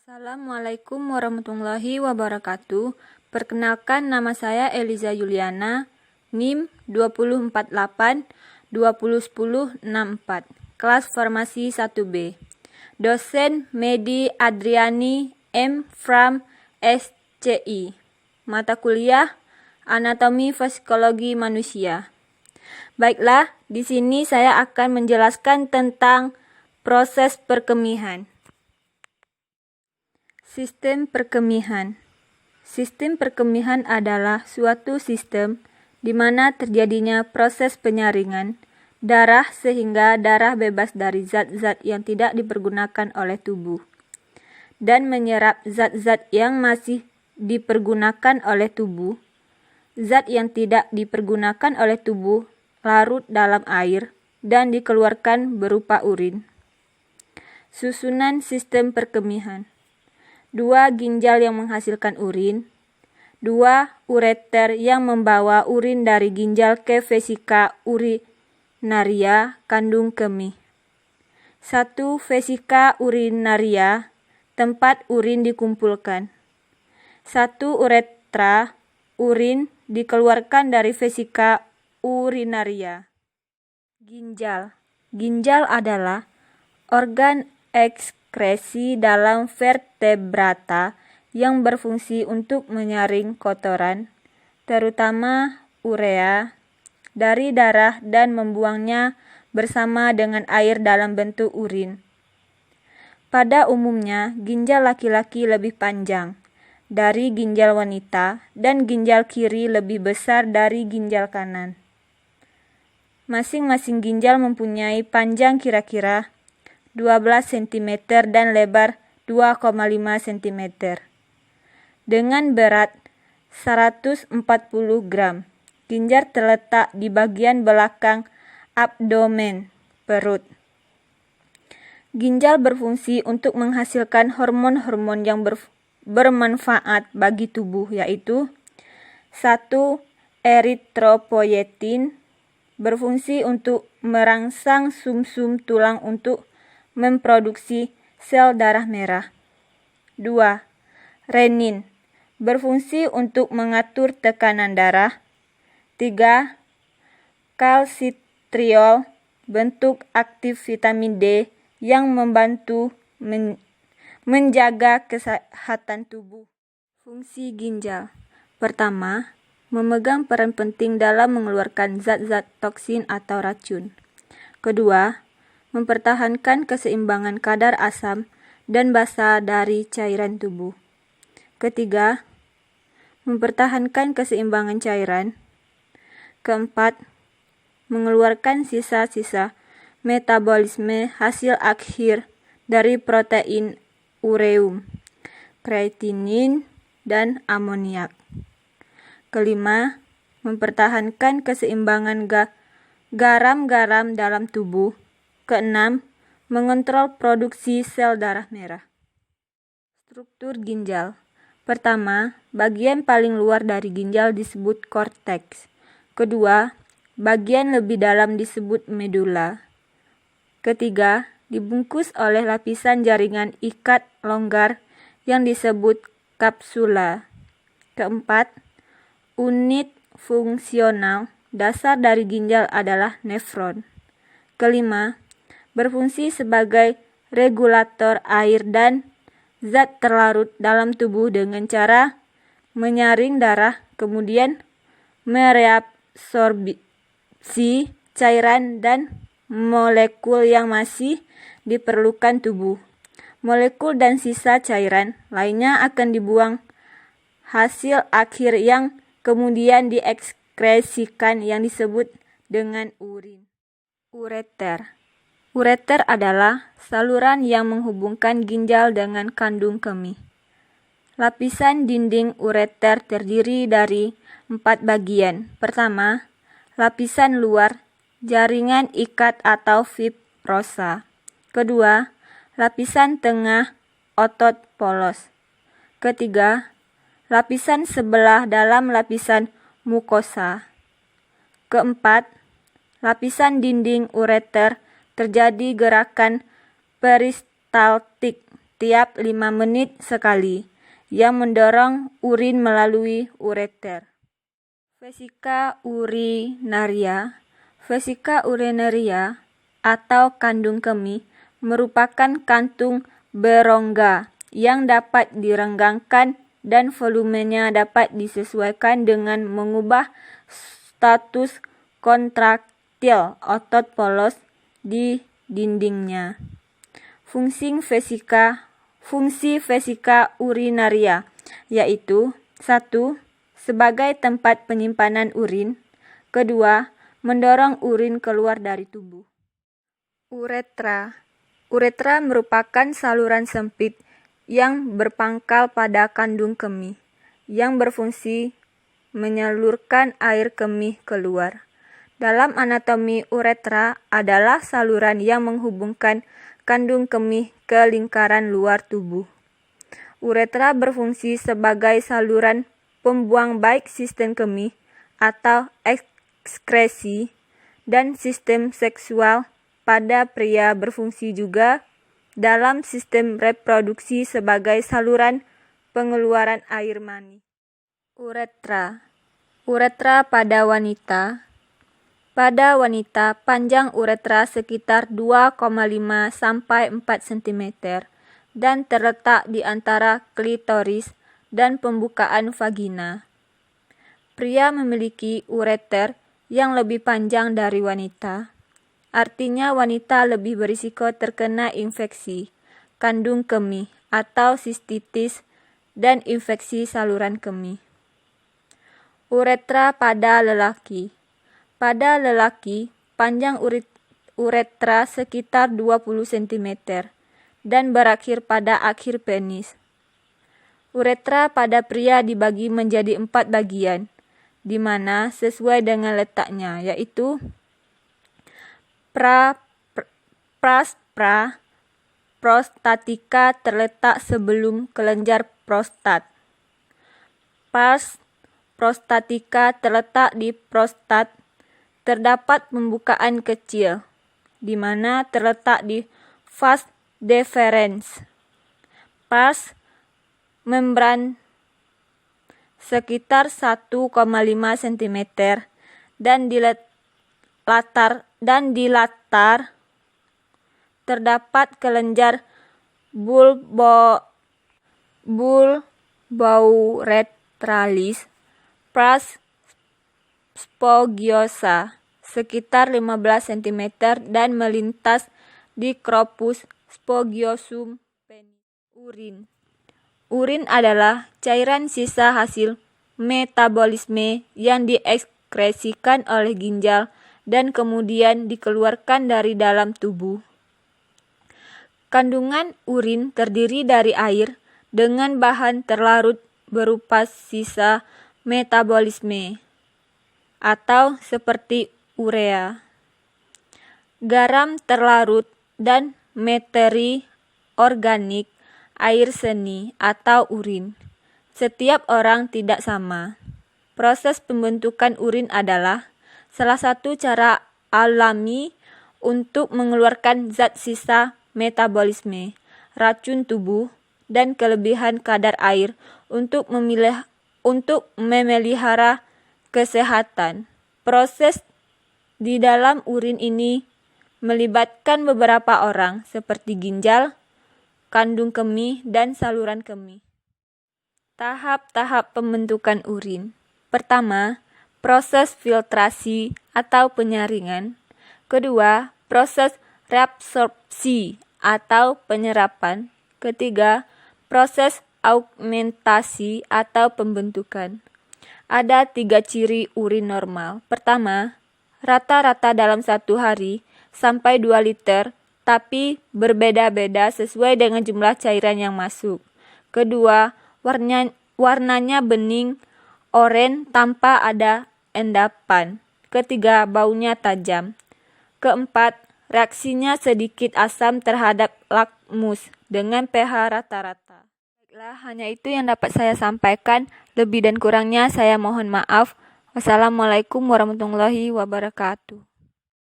Assalamualaikum warahmatullahi wabarakatuh. Perkenalkan, nama saya Eliza Juliana, NIM 248 201064, kelas Farmasi 1B. Dosen Medi Adriani M. From SCI. Mata kuliah Anatomi Fisikologi Manusia. Baiklah, di sini saya akan menjelaskan tentang proses perkemihan. Sistem perkemihan. Sistem perkemihan adalah suatu sistem di mana terjadinya proses penyaringan darah sehingga darah bebas dari zat-zat yang tidak dipergunakan oleh tubuh dan menyerap zat-zat yang masih dipergunakan oleh tubuh. Zat yang tidak dipergunakan oleh tubuh larut dalam air dan dikeluarkan berupa urin. Susunan sistem perkemihan. 2 ginjal yang menghasilkan urin, 2 ureter yang membawa urin dari ginjal ke vesika urinaria kandung kemih, 1 vesika urinaria tempat urin dikumpulkan, 1 uretra urin dikeluarkan dari vesika urinaria. Ginjal. Ginjal adalah organ ekskresi dalam vertebrata yang berfungsi untuk menyaring kotoran, terutama urea, dari darah dan membuangnya bersama dengan air dalam bentuk urin. Pada umumnya, ginjal laki-laki lebih panjang dari ginjal wanita dan ginjal kiri lebih besar dari ginjal kanan. Masing-masing ginjal mempunyai panjang kira-kira 12 cm dan lebar 2,5 cm. Dengan berat 140 gram. Ginjal terletak di bagian belakang abdomen, perut. Ginjal berfungsi untuk menghasilkan hormon-hormon yang bermanfaat bagi tubuh, yaitu 1. Eritropoietin, berfungsi untuk merangsang sumsum tulang untuk memproduksi sel darah merah. 2. Renin, berfungsi untuk mengatur tekanan darah. 3. Kalsitriol, bentuk aktif vitamin D yang membantu menjaga kesehatan tubuh. Fungsi ginjal. Pertama, memegang peran penting dalam mengeluarkan zat-zat toksin atau racun. Kedua, mempertahankan keseimbangan kadar asam dan basa dari cairan tubuh. Ketiga, mempertahankan keseimbangan cairan. Keempat, mengeluarkan sisa-sisa metabolisme hasil akhir dari protein ureum, kreatinin, dan amoniak. Kelima, mempertahankan keseimbangan garam-garam dalam tubuh. Keenam, mengontrol produksi sel darah merah. Struktur ginjal. Pertama, bagian paling luar dari ginjal disebut korteks. Kedua, bagian lebih dalam disebut medula. Ketiga, dibungkus oleh lapisan jaringan ikat longgar yang disebut kapsula. Keempat, unit fungsional dasar dari ginjal adalah nefron. Kelima, berfungsi sebagai regulator air dan zat terlarut dalam tubuh dengan cara menyaring darah, kemudian mereabsorpsi cairan dan molekul yang masih diperlukan tubuh. Molekul dan sisa cairan lainnya akan dibuang hasil akhir yang kemudian diekskresikan yang disebut dengan urin. Ureter. Ureter adalah saluran yang menghubungkan ginjal dengan kandung kemih. Lapisan dinding ureter terdiri dari 4 bagian. Pertama, lapisan luar, jaringan ikat atau fibrosa. Kedua, lapisan tengah, otot polos. Ketiga, lapisan sebelah dalam lapisan mukosa. Keempat, lapisan dinding ureter terjadi gerakan peristaltik setiap 5 menit sekali, yang mendorong urin melalui ureter. Vesika urinaria. Vesika urinaria atau kandung kemih merupakan kantung berongga yang dapat direnggangkan dan volumenya dapat disesuaikan dengan mengubah status kontraktil otot polos di dindingnya. Fungsi vesika urinaria yaitu 1. Sebagai tempat penyimpanan urin. 2. Mendorong urin keluar dari tubuh. Uretra. Uretra merupakan saluran sempit yang berpangkal pada kandung kemih, yang berfungsi menyalurkan air kemih keluar. Dalam anatomi, uretra adalah saluran yang menghubungkan kandung kemih ke lingkaran luar tubuh. Uretra berfungsi sebagai saluran pembuang baik sistem kemih atau ekskresi dan sistem seksual. Pada pria berfungsi juga dalam sistem reproduksi sebagai saluran pengeluaran air mani. Uretra. Uretra pada wanita. Pada wanita, panjang uretra sekitar 2,5 sampai 4 cm dan terletak di antara klitoris dan pembukaan vagina. Pria memiliki ureter yang lebih panjang dari wanita. Artinya wanita lebih berisiko terkena infeksi kandung kemih atau sistitis dan infeksi saluran kemih. Uretra pada lelaki. Pada lelaki, panjang uretra sekitar 20 cm dan berakhir pada akhir penis. Uretra pada pria dibagi menjadi 4 bagian, di mana sesuai dengan letaknya, yaitu prostatika terletak sebelum kelenjar prostat. Pars prostatika terletak di prostat. Terdapat pembukaan kecil, di mana terletak di vas deferens. Pars membran sekitar 1,5 cm dan di latar terdapat kelenjar bulbouretralis. Pars spogiosa sekitar 15 cm dan melintas di corpus spogiosum penis. Urin. Urin adalah cairan sisa hasil metabolisme yang diekskresikan oleh ginjal dan kemudian dikeluarkan dari dalam tubuh. Kandungan urin terdiri dari air dengan bahan terlarut berupa sisa metabolisme atau seperti urea, garam terlarut, dan materi organik, air seni atau urin. Setiap orang tidak sama. Proses pembentukan urin adalah salah satu cara alami untuk mengeluarkan zat sisa metabolisme, racun tubuh, dan kelebihan kadar air untuk memelihara kesehatan. Proses di dalam urin ini melibatkan beberapa orang seperti ginjal, kandung kemih, dan saluran kemih. Tahap-tahap pembentukan urin. Pertama, proses filtrasi atau penyaringan. Kedua, proses reabsorpsi atau penyerapan. Ketiga, proses augmentasi atau pembentukan. Ada 3 ciri urin normal. Pertama, rata-rata dalam 1 hari sampai 2 liter, tapi berbeda-beda sesuai dengan jumlah cairan yang masuk. Kedua, warnanya bening, oranye tanpa ada endapan. Ketiga, baunya tajam. Keempat, reaksinya sedikit asam terhadap lakmus dengan pH rata-rata. Baiklah, hanya itu yang dapat saya sampaikan. Lebih dan kurangnya saya mohon maaf. Wassalamualaikum warahmatullahi wabarakatuh.